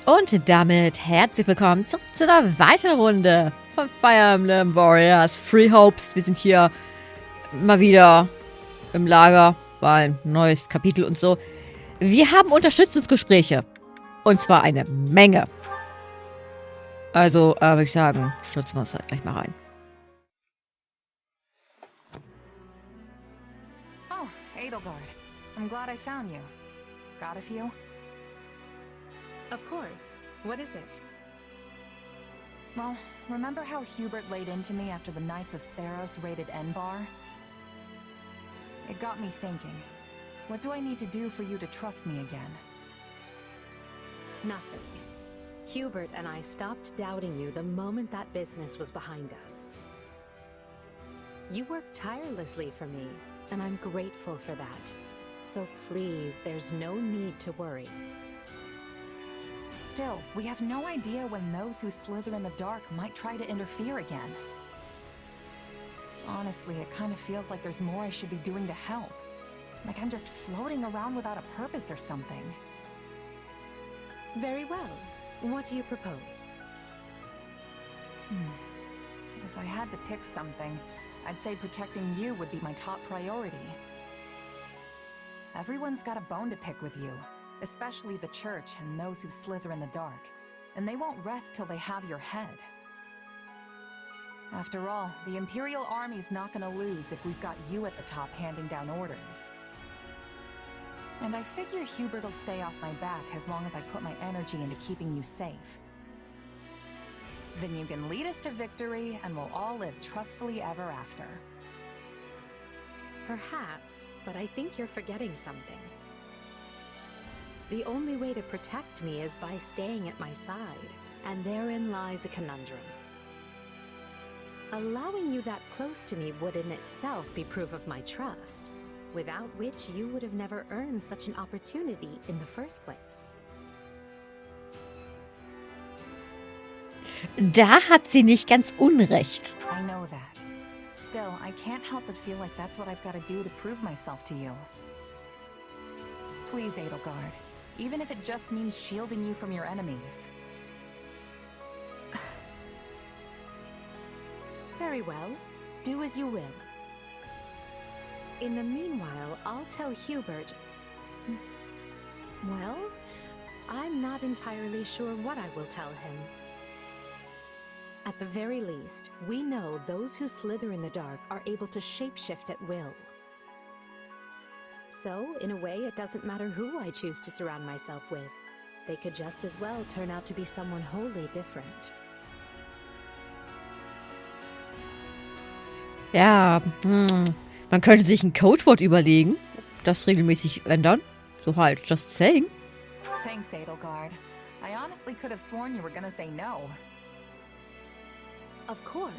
Und damit herzlich willkommen zurück zu einer weiteren Runde von Fire Emblem Warriors Free Hopes. Wir sind hier mal wieder im Lager, weil ein neues Kapitel und so. Wir haben Unterstützungsgespräche. Und zwar eine Menge. Also, würde ich sagen, stürzen wir uns halt gleich mal rein. Oh, Edelgard. I'm glad I found you. Got a few? Of course. What is it? Well, remember how Hubert laid into me after the Knights of Saros raided Enbar? It got me thinking. What do I need to do for you to trust me again? Nothing. Hubert and I stopped doubting you the moment that business was behind us. You worked tirelessly for me, and I'm grateful for that. So please, there's no need to worry. Still, we have no idea when those who slither in the dark might try to interfere again. Honestly, it kind of feels like there's more I should be doing to help. Like I'm just floating around without a purpose or something. Very well. What do you propose? If I had to pick something, I'd say protecting you would be my top priority. Everyone's got a bone to pick with you. Especially the Church and those who slither in the dark. And they won't rest till they have your head. After all, the Imperial Army's not gonna lose if we've got you at the top handing down orders. And I figure Hubert'll stay off my back as long as I put my energy into keeping you safe. Then you can lead us to victory and we'll all live trustfully ever after. Perhaps, but I think you're forgetting something. The only way to protect me is by staying at my side, and therein lies a conundrum. Allowing you that close to me would in itself be proof of my trust, without which you would have never earned such an opportunity in the first place. Da hat sie nicht ganz unrecht. I know that. Still, I can't help but feel like that's what I've got to do to prove myself to you. Please, Edelgard. Even if it just means shielding you from your enemies. Very well. Do as you will. In the meanwhile, I'll tell Hubert... Well, I'm not entirely sure what I will tell him. At the very least, we know those who slither in the dark are able to shapeshift at will. So, in a way, it doesn't matter who I choose to surround myself with. They could just as well turn out to be someone wholly different. Ja, man könnte sich ein Codewort überlegen, das regelmäßig ändern. So halt, just saying. Thanks, Edelgard. I honestly could have sworn you were gonna say no. Of course.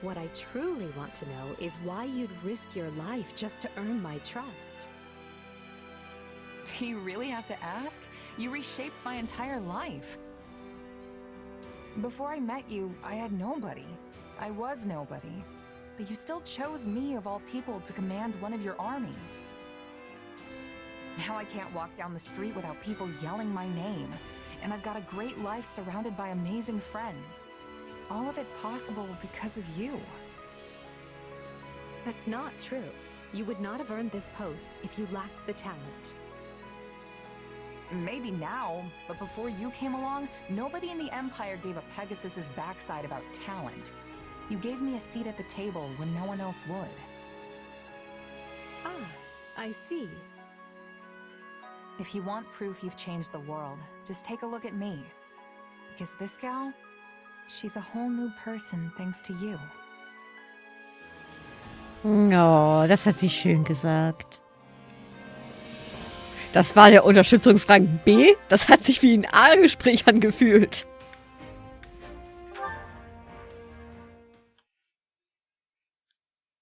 What I truly want to know is why you'd risk your life just to earn my trust. Do you really have to ask? You reshaped my entire life. Before I met you, I had nobody. I was nobody. But you still chose me of all people to command one of your armies. Now I can't walk down the street without people yelling my name. And I've got a great life surrounded by amazing friends. All of it possible because of you. That's not true. You would not have earned this post if you lacked the talent. Maybe now, but before you came along, nobody in the Empire gave a Pegasus's backside about talent. You gave me a seat at the table when no one else would. Ah, I see. If you want proof you've changed the world, just take a look at me. Because this gal, she's a whole new person thanks to you. Oh, das hat sie schön gesagt. Das war der Unterstützungsrang B. Das hat sich wie ein A-Gespräch angefühlt.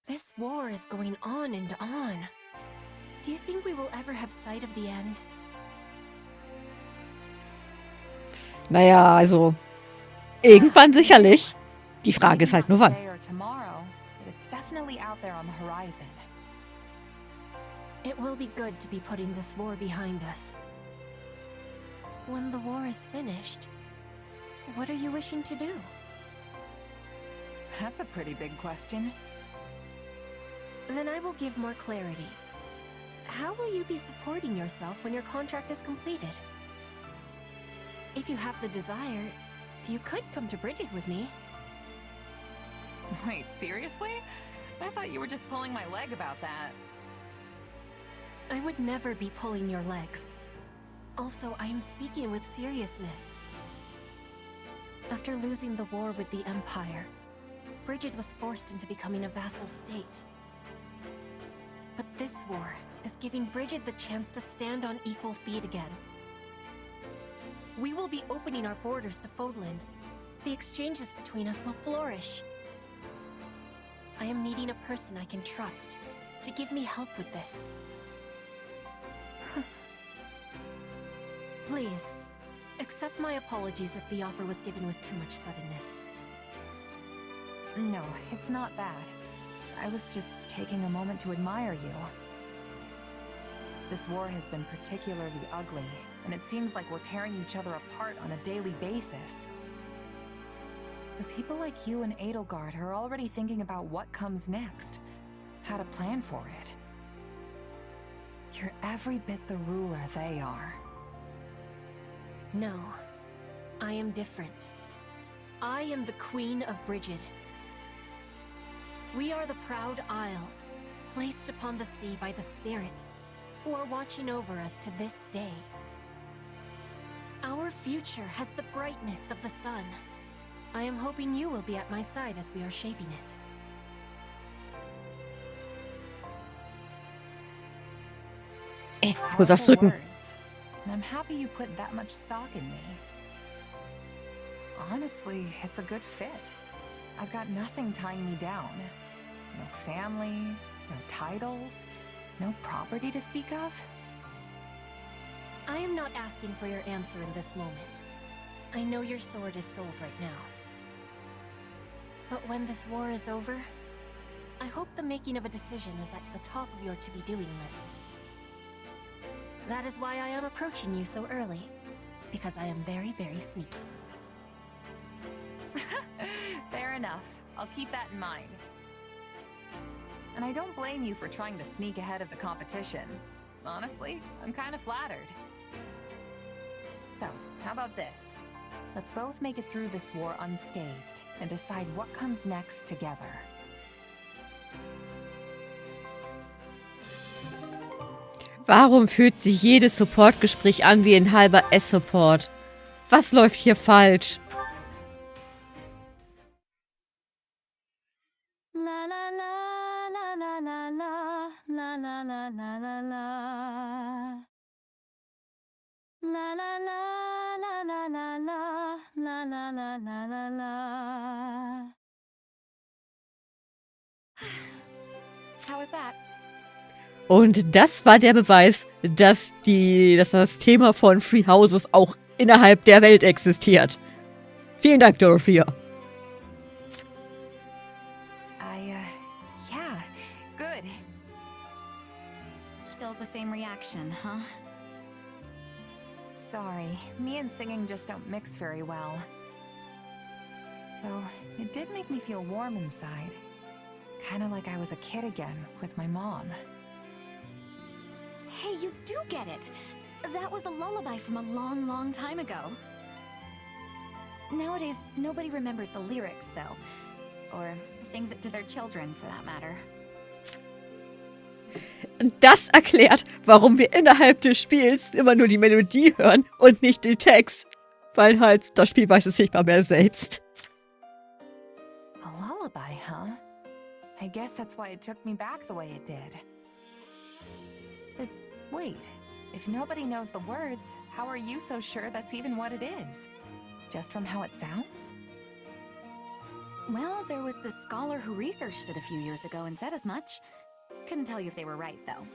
This war is going on and on. Do you think we will ever have sight of the end? Naja, also irgendwann sicherlich. Die Frage ist halt nur wann. It will be good to be putting this war behind us. When the war is finished, what are you wishing to do? That's a pretty big question. Then I will give more clarity. How will you be supporting yourself when your contract is completed? If you have the desire, you could come to Bridget with me. Wait, seriously? I thought you were just pulling my leg about that. I would never be pulling your legs. Also, I am speaking with seriousness. After losing the war with the Empire, Bridget was forced into becoming a vassal state. But this war is giving Bridget the chance to stand on equal feet again. We will be opening our borders to Fodlan. The exchanges between us will flourish. I am needing a person I can trust to give me help with this. Please, accept my apologies if the offer was given with too much suddenness. No, it's not that. I was just taking a moment to admire you. This war has been particularly ugly, and it seems like we're tearing each other apart on a daily basis. The people like you and Edelgard are already thinking about what comes next, how to plan for it. You're every bit the ruler they are. No, I am different. I am the Queen of Bridget. We are the proud Isles, placed upon the sea by the spirits, who are watching over us to this day. Our future has the brightness of the sun. I am hoping you will be at my side as we are shaping it. Muss aufs Drücken. Words. And I'm happy you put that much stock in me. Honestly, it's a good fit. I've got nothing tying me down. No family, no titles, no property to speak of. I am not asking for your answer in this moment. I know your sword is sold right now. But when this war is over, I hope the making of a decision is at the top of your to-be-doing list. That is why I am approaching you so early, because I am very, very sneaky. Fair enough. I'll keep that in mind. And I don't blame you for trying to sneak ahead of the competition. Honestly, I'm kind of flattered. So, how about this? Let's both make it through this war unscathed and decide what comes next together. Warum fühlt sich jedes Supportgespräch an wie ein halber S-Support? Was läuft hier falsch? La la la la la la la la la la la la la. La la la la la la la la la la la la la. How was that? Und das war der Beweis, dass das Thema von Free Houses auch innerhalb der Welt existiert. Vielen Dank, Dorothea. Yeah, good. Still the same reaction, huh? Sorry, me and singing just don't mix very well. Though, it did make me feel warm inside. Kinda like I was a kid again, with my mom. Hey, you do get it! That was a lullaby from a long, long time ago. Nowadays, nobody remembers the lyrics, though. Or sings it to their children, for that matter. Das erklärt, warum wir innerhalb des Spiels immer nur die Melodie hören und nicht den Text. Weil halt, das Spiel weiß es nicht mal mehr selbst. A lullaby, huh? I guess that's why it took me back the way it did. But wait, if nobody knows the words, how are you so sure that's even what it is? Just from how it sounds? Well, there was this scholar who researched it a few years ago and said as much. Couldn't tell you if they were right, though.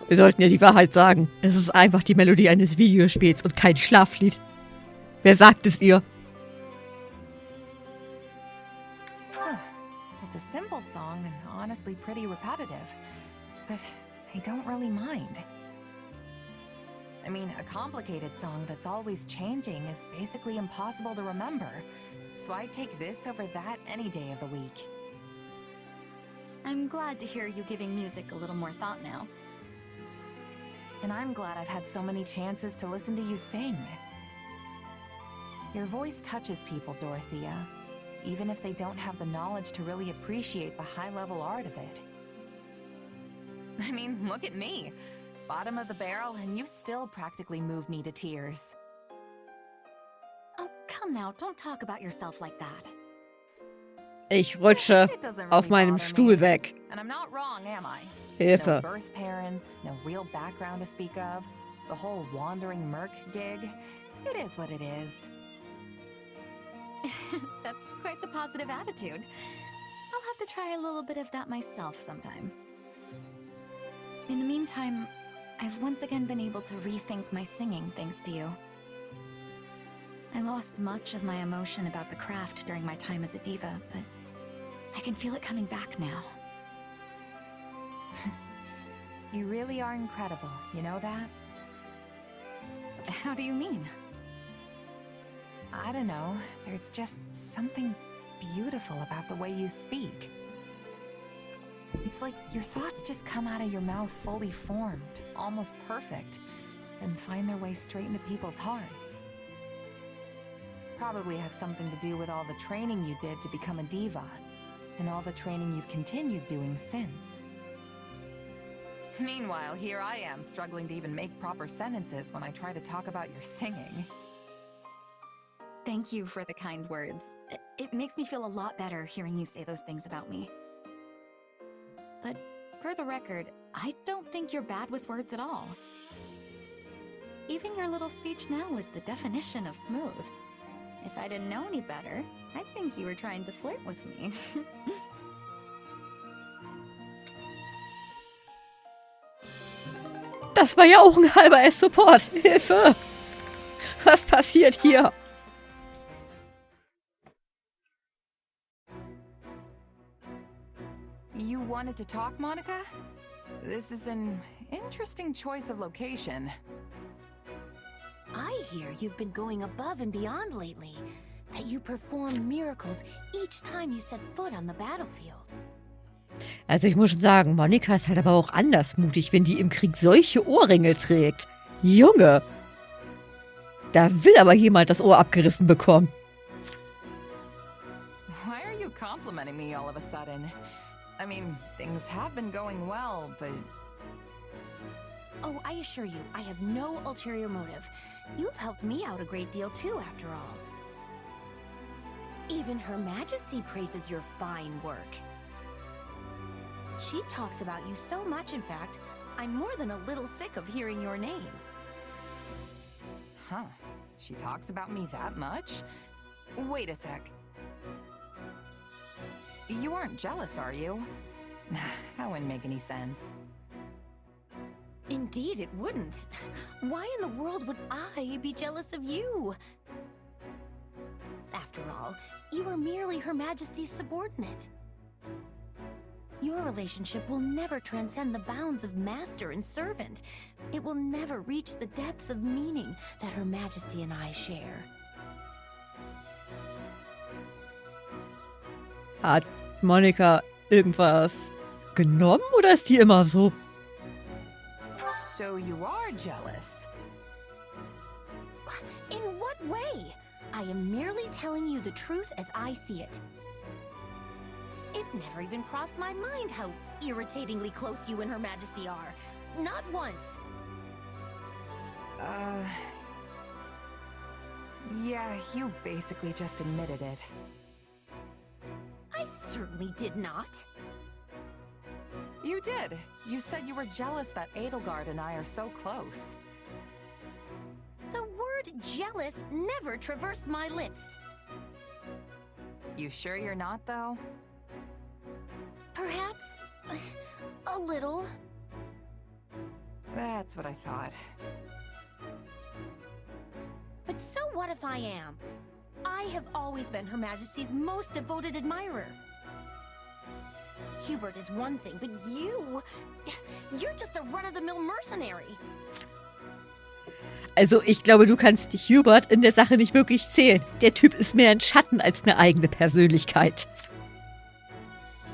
Wir sollten ja die Wahrheit sagen. Es ist einfach die Melodie eines Videospiels und kein Schlaflied. Wer sagt es ihr? Huh. It's a simple song and honestly pretty repetitive. But I don't really mind. I mean, a complicated song that's always changing is basically impossible to remember, so I'd take this over that any day of the week. I'm glad to hear you giving music a little more thought now. And I'm glad I've had so many chances to listen to you sing. Your voice touches people, Dorothea, even if they don't have the knowledge to really appreciate the high-level art of it. I mean, look at me. Bottom of the barrel, and you still practically move me to tears. Oh, come now, don't talk about yourself like that. Ich rutsche It doesn't auf really meinem bother Stuhl me. weg. And I'm not wrong, am I? Hilfe. No birth parents, no real background to speak of. The whole wandering merc gig. It is what it is. That's quite the positive attitude. I'll have to try a little bit of that myself sometime. In the meantime, I've once again been able to rethink my singing thanks to you. I lost much of my emotion about the craft during my time as a diva, but I can feel it coming back now. You really are incredible, you know that? How do you mean? I don't know, there's just something beautiful about the way you speak. It's like your thoughts just come out of your mouth fully formed, almost perfect, and find their way straight into people's hearts. Probably has something to do with all the training you did to become a diva, and all the training you've continued doing since. Meanwhile, here I am struggling to even make proper sentences when I try to talk about your singing. Thank you for the kind words. It makes me feel a lot better hearing you say those things about me. But for the record, I don't think you're bad with words at all. Even your little speech now was the definition of smooth. If I didn't know any better, I'd think you were trying to flirt with me. Das war ja auch ein halber S-Support. Hilfe! Was passiert hier? You wanted to talk, Monica? This is an interesting choice of location. I hear you've been going above and beyond lately. That you perform miracles each time you set foot on the battlefield. Also ich muss schon sagen, Monika ist halt aber auch anders mutig, wenn die im Krieg solche Ohrringe trägt. Junge! Da will aber jemand das Ohr abgerissen bekommen. Why are you complimenting me all of a sudden? I mean, things have been going well, but... Oh, I assure you, I have no ulterior motive. You've helped me out a great deal too, after all. Even Her Majesty praises your fine work. She talks about you so much, in fact, I'm more than a little sick of hearing your name. Huh. She talks about me that much? Wait a sec. You aren't jealous, are you? That wouldn't make any sense. Indeed, it wouldn't. Why in the world would I be jealous of you? After all, you are merely Her Majesty's subordinate. Your relationship will never transcend the bounds of master and servant. It will never reach the depths of meaning that Her Majesty and I share. Hat Monika irgendwas genommen oder ist die immer so? So you are jealous? In what way? I am merely telling you the truth as I see it. It never even crossed my mind how irritatingly close you and Her Majesty are. Not once. Yeah, you basically just admitted it. I certainly did not. You did. You said you were jealous that Edelgard and I are so close. The word jealous never traversed my lips. You sure you're not, though? Perhaps a little. That's what I thought. But so what if I am? I have always been Her Majesty's most devoted admirer. Hubert is one thing, but you're just a run-of-the-mill mercenary. Also, ich glaube, du kannst Hubert in der Sache nicht wirklich zählen. Der Typ ist mehr ein Schatten als eine eigene Persönlichkeit.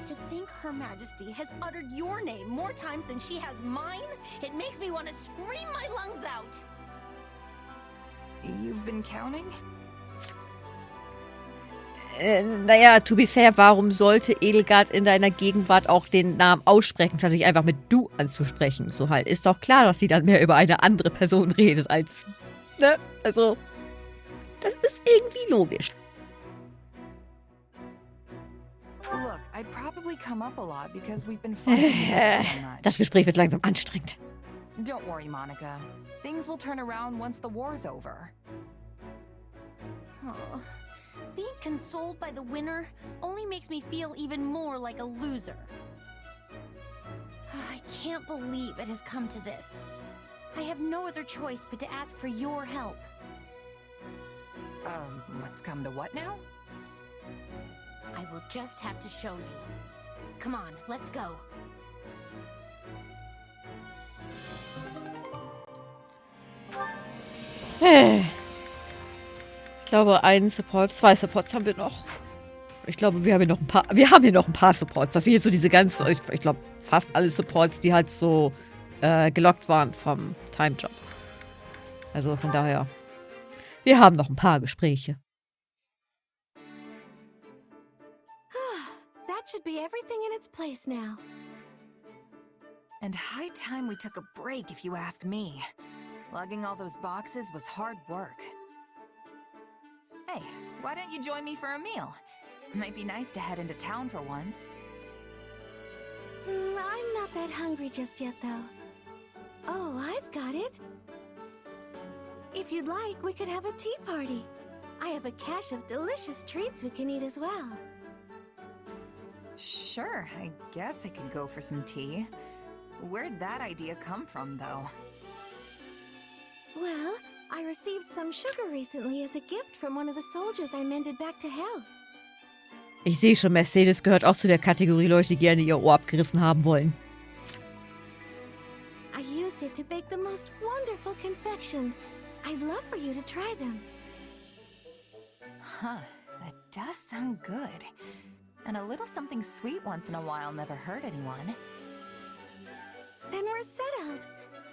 To think Her Majesty has uttered your name more times than she has mine, it makes me want to scream my lungs out. You've been counting? Naja, to be fair, warum sollte Edelgard in deiner Gegenwart auch den Namen aussprechen, statt dich einfach mit du anzusprechen? So halt, ist doch klar, dass sie dann mehr über eine andere Person redet als, ne? Also, das ist irgendwie logisch. Look, I'd probably come up a lot because we've been fighting so much. Das Gespräch wird langsam anstrengend. Don't worry, Monica. Things will turn around once the war's over. Oh. Being consoled by the winner only makes me feel even more like a loser. I can't believe it has come to this. I have no other choice but to ask for your help. What's come to what now? I will just have to show you. Come on, let's go. Ich glaube, einen Support, 2 Supports haben wir noch. Ich glaube, wir haben hier noch ein paar Supports. Das sind jetzt so diese ganzen, ich glaube, fast alle Supports, die halt so gelockt waren vom Time-Job. Also von daher, wir haben noch ein paar Gespräche. That should be everything in its place now. And high time we took a break, if you ask me. Lugging all those boxes was hard work. Hey, why don't you join me for a meal? Might be nice to head into town for once. I'm not that hungry just yet, though. Oh, I've got it. If you'd like, we could have a tea party. I have a cache of delicious treats we can eat as well. Sure, I guess I could go for some tea. Where'd that idea come from, though? Well, I received some sugar recently as a gift from one of the soldiers I mended back to health. Ich sehe schon, Mercedes gehört auch zu der Kategorie Leute, die gerne ihr Ohr abgerissen haben wollen. I used it to bake the most wonderful confections. I'd love for you to try them. Huh, that does sound good. And a little something sweet once in a while never hurt anyone. Then we're settled.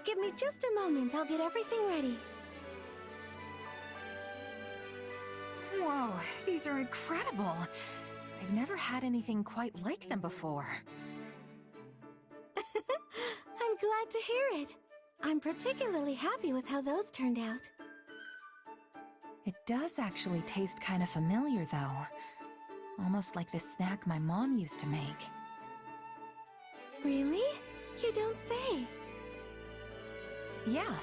Give me just a moment, I'll get everything ready. Whoa, these are incredible. I've never had anything quite like them before. I'm glad to hear it. I'm particularly happy with how those turned out. It does actually taste kind of familiar, though. Almost like the snack my mom used to make. Really? You don't say. Yeah,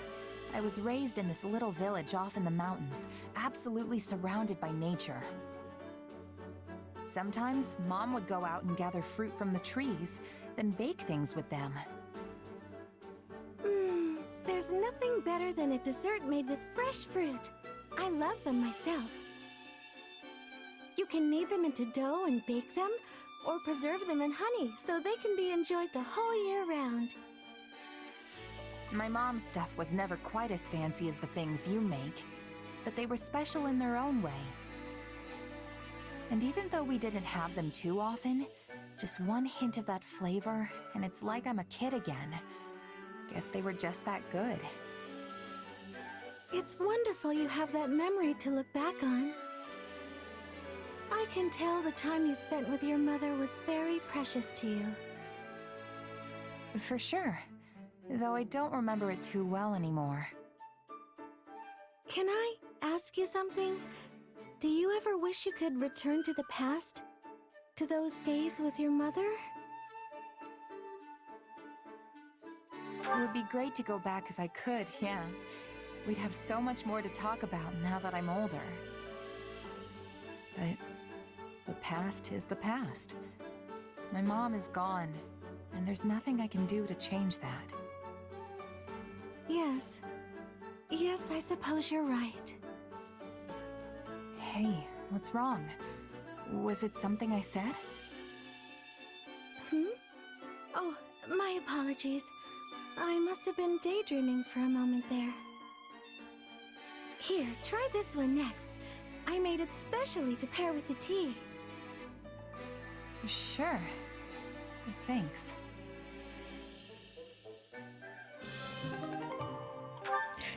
I was raised in this little village off in the mountains, absolutely surrounded by nature. Sometimes, Mom would go out and gather fruit from the trees, then bake things with them. There's nothing better than a dessert made with fresh fruit. I love them myself. You can knead them into dough and bake them, or preserve them in honey so they can be enjoyed the whole year round. My mom's stuff was never quite as fancy as the things you make, but they were special in their own way. And even though we didn't have them too often, just one hint of that flavor, and it's like I'm a kid again. Guess they were just that good. It's wonderful you have that memory to look back on. I can tell the time you spent with your mother was very precious to you. For sure. Though I don't remember it too well anymore. Can I ask you something? Do you ever wish you could return to the past? To those days with your mother? It would be great to go back if I could, yeah. We'd have so much more to talk about now that I'm older. But the past is the past. My mom is gone, and there's nothing I can do to change that. Yes. Yes, I suppose you're right. Hey, what's wrong? Was it something I said? Oh, my apologies. I must have been daydreaming for a moment there. Here, try this one next. I made it specially to pair with the tea. Sure. Thanks.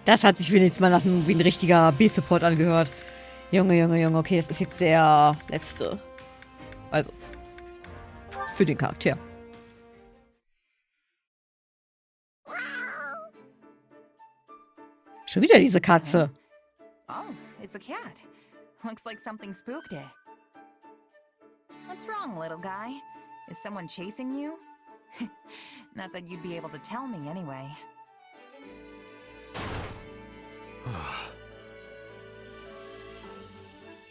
Das hat sich wenigstens mal wie ein richtiger B-Support angehört. Junge, Junge, Junge. Okay, das ist jetzt der letzte. Also. Für den Charakter. Schon wieder diese Katze. Oh, it's a cat. Looks like something spooked it. What's wrong, little guy? Is someone chasing you? Not that you'd be able to tell me anyway.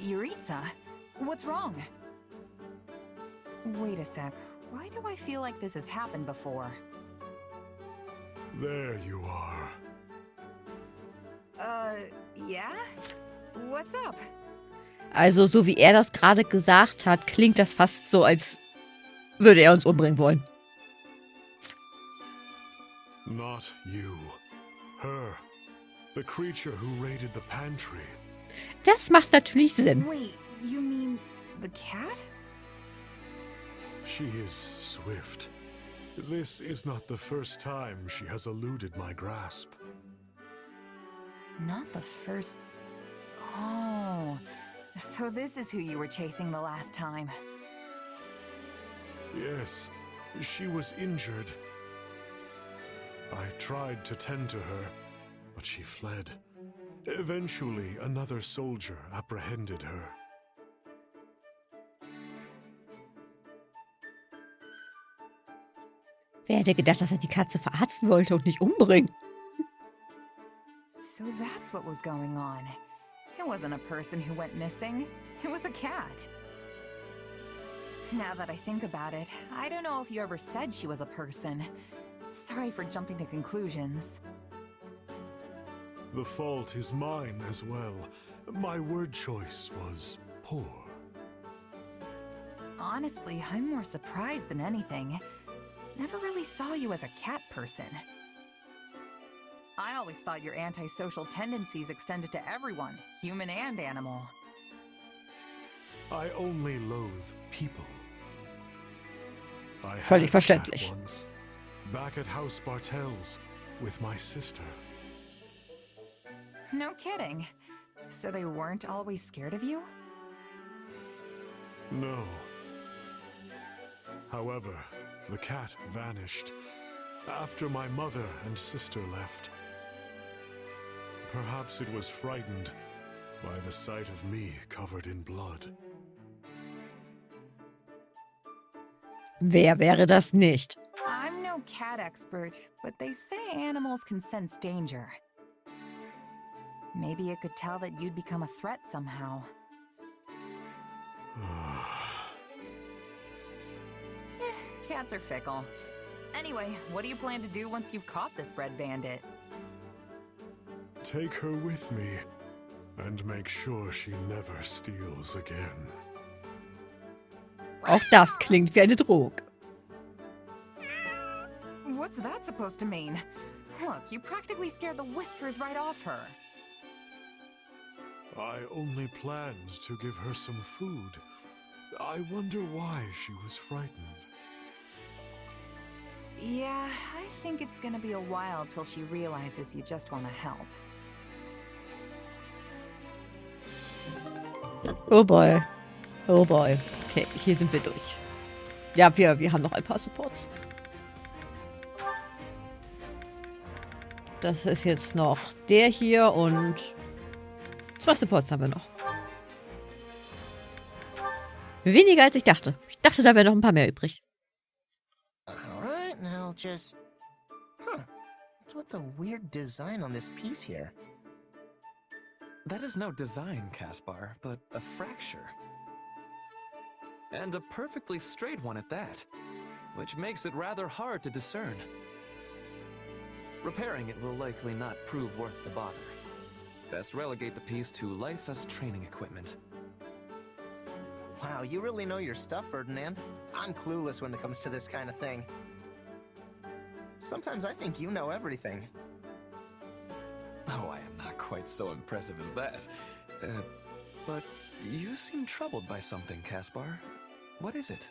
Yuritsa, what's wrong? Wait a sec. Why do I feel like this has happened before? There you are. Yeah? What's up? Also, so wie er das gerade gesagt hat, klingt das fast so, als würde er uns umbringen wollen. Not you. Her. The creature who raided the pantry. Das macht natürlich Sinn. Wait, you mean the cat? She is swift. This is not the first time she has eluded my grasp. Not the first... Oh... So this is who you were chasing the last time. Yes, she was injured. I tried to tend to her, but she fled. Eventually, another soldier apprehended her. Wer hätte gedacht, dass er die Katze verarzten wollte und nicht umbringen? So that's what was going on. It wasn't a person who went missing. It was a cat. Now that I think about it, I don't know if you ever said she was a person. Sorry for jumping to conclusions. The fault is mine as well. My word choice was poor. Honestly, I'm more surprised than anything. Never really saw you as a cat person. I always thought your antisocial tendencies extended to everyone, human and animal. I only loathe people. I Völlig had a cat verständlich. once, back at House Bartels with my sister. No kidding. So they weren't always scared of you? No. However, the cat vanished after my mother and sister left. Perhaps it was frightened by the sight of me covered in blood. Wer wäre das nicht? I'm no cat expert, but they say animals can sense danger. Maybe it could tell that you'd become a threat somehow. Cats are fickle. Anyway, what do you plan to do once you've caught this red bandit? Take her with me and make sure she never steals again. Auch das klingt wie eine Drohung. What's that supposed to mean? Look, you practically scared the whiskers right off her. I only planned to give her some food. I wonder why she was frightened. Yeah, I think it's gonna be a while till she realizes you just want to help. Oh boy. Oh boy. Okay, hier sind wir durch. Ja, wir haben noch ein paar Supports. Das ist jetzt noch der hier und 2 Supports haben wir noch. Weniger als ich dachte. Ich dachte, da wären noch ein paar mehr übrig. Alright, now just... What's with the weird design on this piece here? That is no design, Caspar, but a fracture. And a perfectly straight one at that, which makes it rather hard to discern. Repairing it will likely not prove worth the bother. Best relegate the piece to life as training equipment. Wow, you really know your stuff, Ferdinand. I'm clueless when it comes to this kind of thing. Sometimes I think you know everything. Oh, I am not quite so impressive as that. But you seem troubled by something, Caspar. What is it?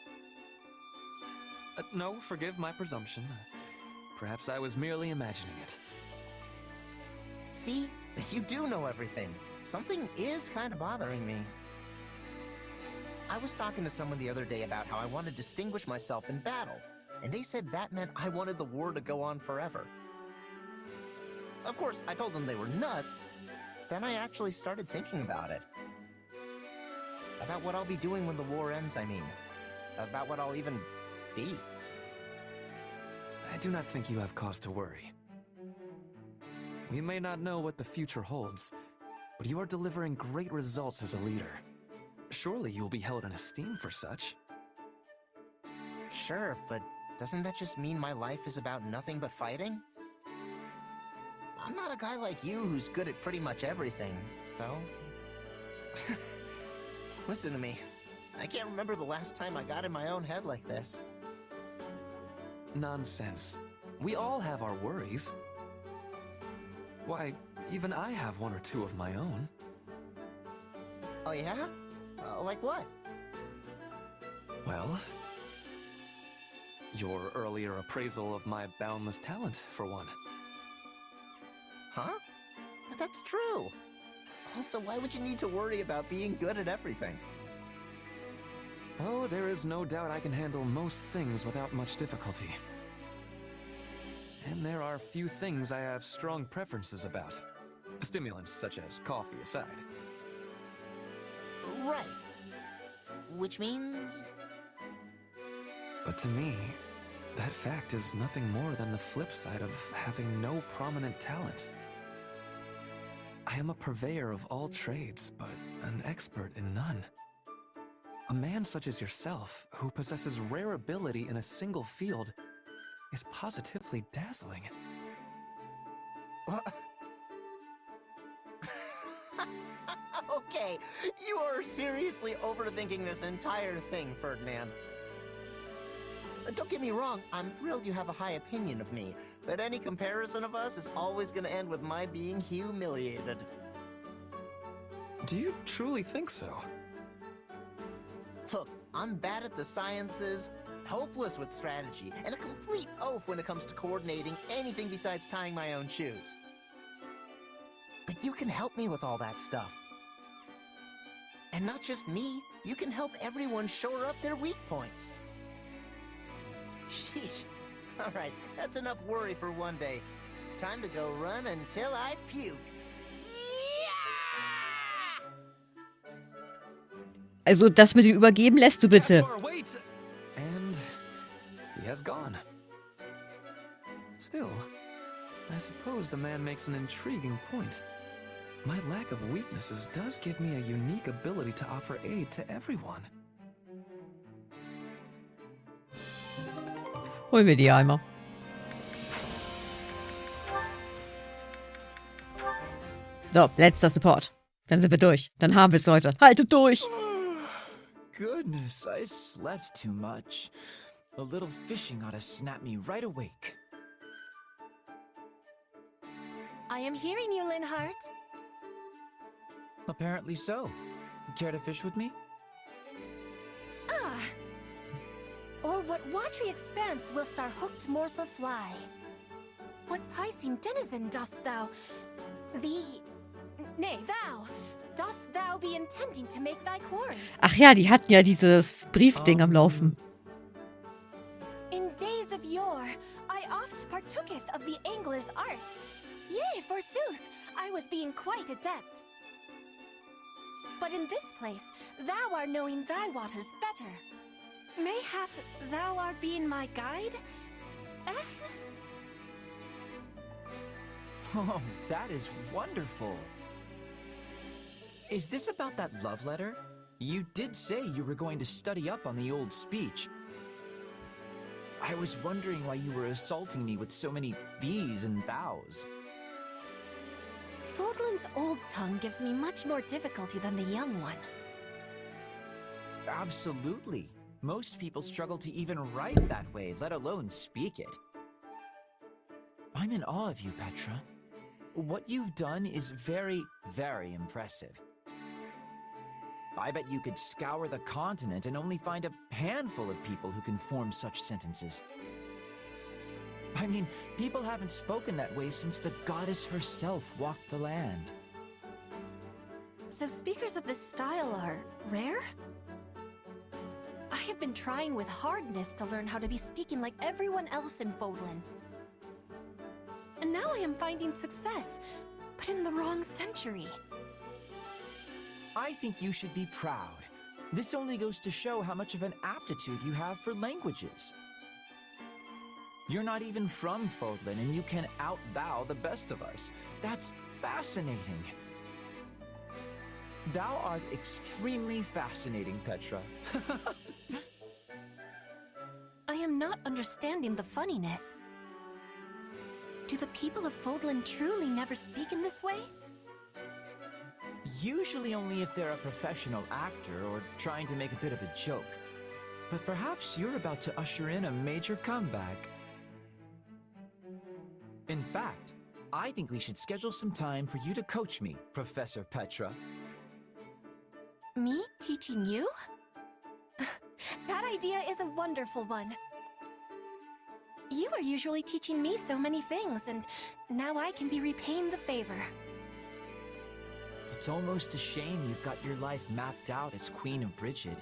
No, forgive my presumption. Perhaps I was merely imagining it. See? You do know everything. Something is kind of bothering me. I was talking to someone the other day about how I want to distinguish myself in battle, and they said that meant I wanted the war to go on forever. Of course, I told them they were nuts. Then I actually started thinking about it. About what I'll be doing when the war ends, I mean. About what I'll even be. I do not think you have cause to worry. We may not know what the future holds, but you are delivering great results as a leader. Surely you will be held in esteem for such. Sure, but doesn't that just mean my life is about nothing but fighting? I'm not a guy like you who's good at pretty much everything, so... Listen to me. I can't remember the last time I got in my own head like this. Nonsense. We all have our worries. Why, even I have one or two of my own. Oh yeah? Like what? Well, your earlier appraisal of my boundless talent, for one. Huh? That's true. Also, why would you need to worry about being good at everything? Oh, there is no doubt I can handle most things without much difficulty. And there are few things I have strong preferences about. Stimulants such as coffee aside. Right. Which means... But to me, that fact is nothing more than the flip side of having no prominent talents. I am a purveyor of all trades, but an expert in none. A man such as yourself, who possesses rare ability in a single field, is positively dazzling. What? Okay, you are seriously overthinking this entire thing, Ferdinand. Don't get me wrong, I'm thrilled you have a high opinion of me, but any comparison of us is always gonna end with my being humiliated. Do you truly think so? Look, I'm bad at the sciences, hopeless with strategy, and a complete oaf when it comes to coordinating anything besides tying my own shoes. But you can help me with all that stuff. And not just me, you can help everyone shore up their weak points. Sheesh. Alright, that's enough worry for one day. Time to go run until I puke. Also, das mit dem Übergeben lässt du bitte. Caspar, wait! And he has gone. Still, I suppose the man makes an intriguing point. My lack of weaknesses does give me a unique ability to offer aid to everyone. Holen wir die Eimer. So, letzter Support. Dann sind wir durch. Dann haben wir es heute. Haltet durch! Goodness, I slept too much. A little fishing ought to snap me right awake. I am hearing you, Linhart. Apparently so. Care to fish with me? Ah. Or what watery expanse whilst our hooked morsel fly? What piscine denizen dost thou... Nay, thou... Dost thou be intending to make thy quarry? Ach ja, die hatten ja dieses Briefding am Laufen. In days of yore, I oft partooketh of the angler's art. Yea, forsooth, I was being quite adept. But in this place, thou art knowing thy waters better. Mayhap thou art being my guide? Eth? Oh, that is wonderful. Is this about that love letter? You did say you were going to study up on the old speech. I was wondering why you were assaulting me with so many thees and thous. Fodlan's old tongue gives me much more difficulty than the young one. Absolutely. Most people struggle to even write that way, let alone speak it. I'm in awe of you, Petra. What you've done is very, very impressive. I bet you could scour the continent and only find a handful of people who can form such sentences. I mean, people haven't spoken that way since the goddess herself walked the land. So speakers of this style are rare? I have been trying with hardness to learn how to be speaking like everyone else in Fodlan. And now I am finding success, but in the wrong century. I think you should be proud. This only goes to show how much of an aptitude you have for languages. You're not even from Fodlan, and you can out-thou the best of us. That's fascinating. Thou art extremely fascinating, Petra. I am not understanding the funniness. Do the people of Fodlan truly never speak in this way? Usually only if they're a professional actor or trying to make a bit of a joke. But perhaps you're about to usher in a major comeback. In fact, I think we should schedule some time for you to coach me, Professor Petra. Me teaching you? That idea is a wonderful one. You are usually teaching me so many things, and now I can be repaying the favor. It's almost a shame you've got your life mapped out as Queen of Brigid.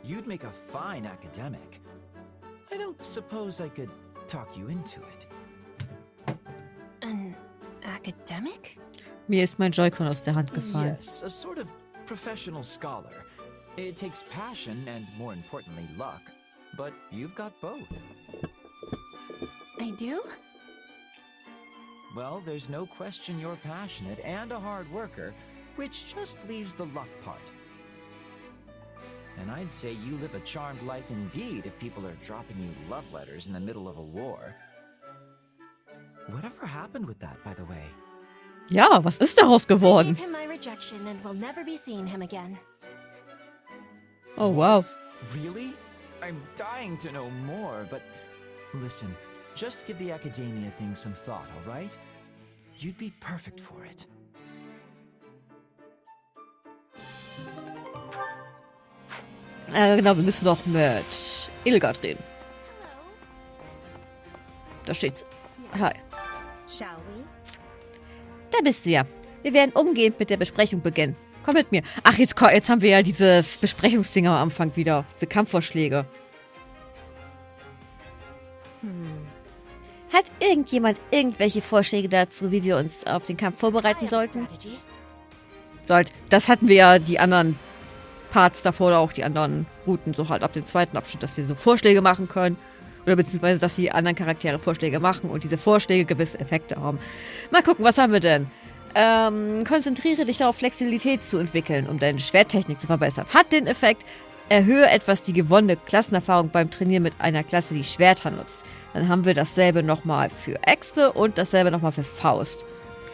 You'd make a fine academic. I don't suppose I could talk you into it. An academic? Mir ist mein Joy-Con aus der Hand gefallen. Yes, a sort of professional scholar. It takes passion and, more importantly, luck. But you've got both. I do? Well, there's no question you're passionate and a hard worker, which just leaves the luck part. And I'd say you live a charmed life indeed if people are dropping you love letters in the middle of a war. Whatever happened with that, by the way? Ja, was ist daraus I geworden? gave him my rejection and will never be seeing him again. Oh, wow. Really? I'm dying to know more, but listen, just give the academia thing some thought, all right? You'd be perfect for it. Genau, wir müssen noch mit Edelgard reden. Da steht's. Hi. Shall we? Da bist du ja. Wir werden umgehend mit der Besprechung beginnen. Komm mit mir. Ach, jetzt haben wir ja dieses Besprechungsding am Anfang wieder. Diese Kampfvorschläge. Hat irgendjemand irgendwelche Vorschläge dazu, wie wir uns auf den Kampf vorbereiten sollten? Das hatten wir ja die anderen Parts davor oder auch die anderen Routen, so halt ab dem zweiten Abschnitt, dass wir so Vorschläge machen können. Oder beziehungsweise, dass die anderen Charaktere Vorschläge machen und diese Vorschläge gewisse Effekte haben. Mal gucken, was haben wir denn? Konzentriere dich darauf, Flexibilität zu entwickeln, um deine Schwerttechnik zu verbessern. Hat den Effekt, erhöhe etwas die gewonnene Klassenerfahrung beim Trainieren mit einer Klasse, die Schwerter nutzt. Dann haben wir dasselbe nochmal für Äxte und dasselbe nochmal für Faust.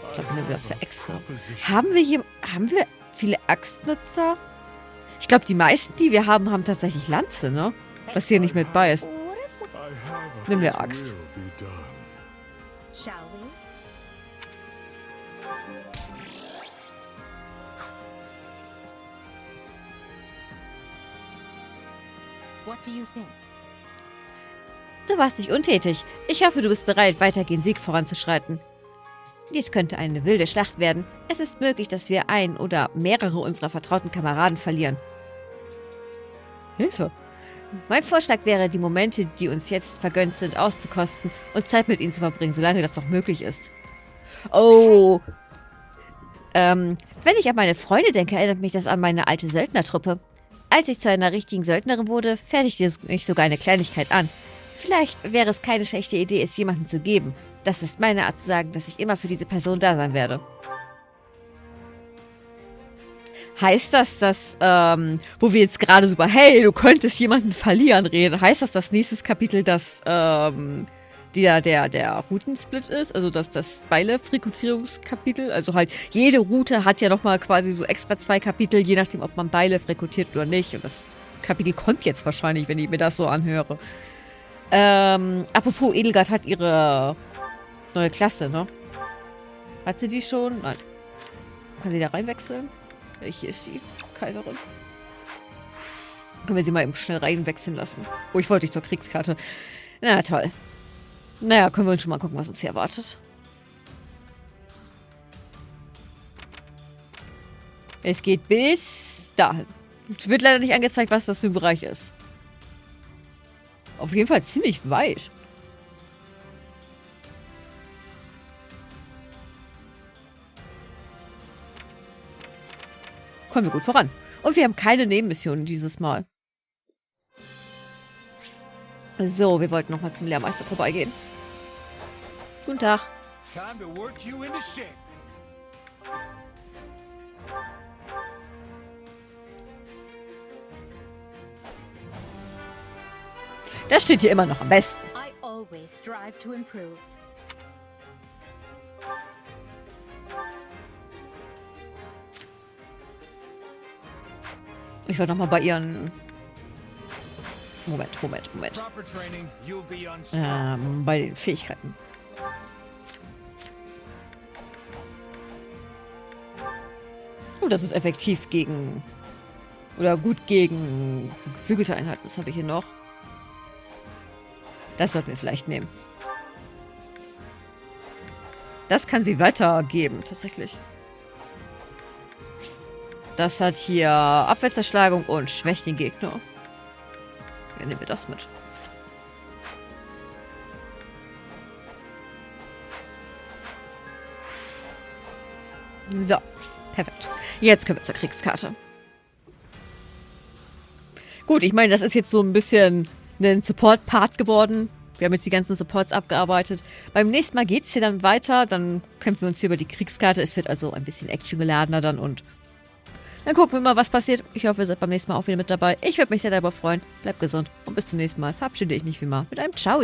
Ich glaube, wir nehmen das für Äxte. Haben wir viele Axtnutzer? Ich glaube, die meisten, die wir haben, haben tatsächlich Lanze, ne? Was hier nicht mit bei ist. Nimm wir Axt. Shall we? What do you think? Du warst nicht untätig. Ich hoffe, du bist bereit, weiter gen Sieg voranzuschreiten. Dies könnte eine wilde Schlacht werden. Es ist möglich, dass wir ein oder mehrere unserer vertrauten Kameraden verlieren. Hilfe! Mein Vorschlag wäre, die Momente, die uns jetzt vergönnt sind, auszukosten und Zeit mit ihnen zu verbringen, solange das noch möglich ist. Oh! Wenn ich an meine Freunde denke, erinnert mich das an meine alte Söldnertruppe. Als ich zu einer richtigen Söldnerin wurde, fertigte ich sogar eine Kleinigkeit an. Vielleicht wäre es keine schlechte Idee, es jemandem zu geben. Das ist meine Art zu sagen, dass ich immer für diese Person da sein werde. Heißt das, dass, wo wir jetzt gerade so über, hey, du könntest jemanden verlieren reden, heißt das nächstes Kapitel, dass, der Routensplit ist, also das Beilef-Rekrutierungskapitel, also halt, jede Route hat ja nochmal quasi so extra 2 Kapitel, je nachdem, ob man Beilef rekrutiert oder nicht, und das Kapitel kommt jetzt wahrscheinlich, wenn ich mir das so anhöre. Apropos, Edelgard hat ihre neue Klasse, ne? Hat sie die schon? Nein. Kann sie da reinwechseln? Welche ist sie? Kaiserin. Können wir sie mal eben schnell reinwechseln lassen. Oh, ich wollte dich zur Kriegskarte. Na, toll. Naja, können wir uns schon mal gucken, was uns hier erwartet. Es geht bis dahin. Es wird leider nicht angezeigt, was das für ein Bereich ist. Auf jeden Fall ziemlich weit. Kommen wir gut voran. Und wir haben keine Nebenmissionen dieses Mal. So, wir wollten nochmal zum Lehrmeister vorbeigehen. Guten Tag. Time to work you into shape. Das steht hier immer noch am besten. I always strive to improve. Ich wollte nochmal bei ihren... Moment. Proper training, you'll be unstoppable. Bei den Fähigkeiten. Oh, das ist effektiv gegen... Oder gut gegen geflügelte Einheiten. Was habe ich hier noch? Das sollten wir vielleicht nehmen. Das kann sie weitergeben, tatsächlich. Das hat hier Abwehrzerschlagung und schwächt den Gegner. Ja, nehmen wir das mit. So, perfekt. Jetzt können wir zur Kriegskarte. Gut, ich meine, das ist jetzt so ein bisschen ein Support-Part geworden. Wir haben jetzt die ganzen Supports abgearbeitet. Beim nächsten Mal geht es hier dann weiter. Dann kämpfen wir uns hier über die Kriegskarte. Es wird also ein bisschen actiongeladener dann und dann gucken wir mal, was passiert. Ich hoffe, ihr seid beim nächsten Mal auch wieder mit dabei. Ich würde mich sehr darüber freuen. Bleibt gesund und bis zum nächsten Mal verabschiede ich mich wie immer mit einem Ciao.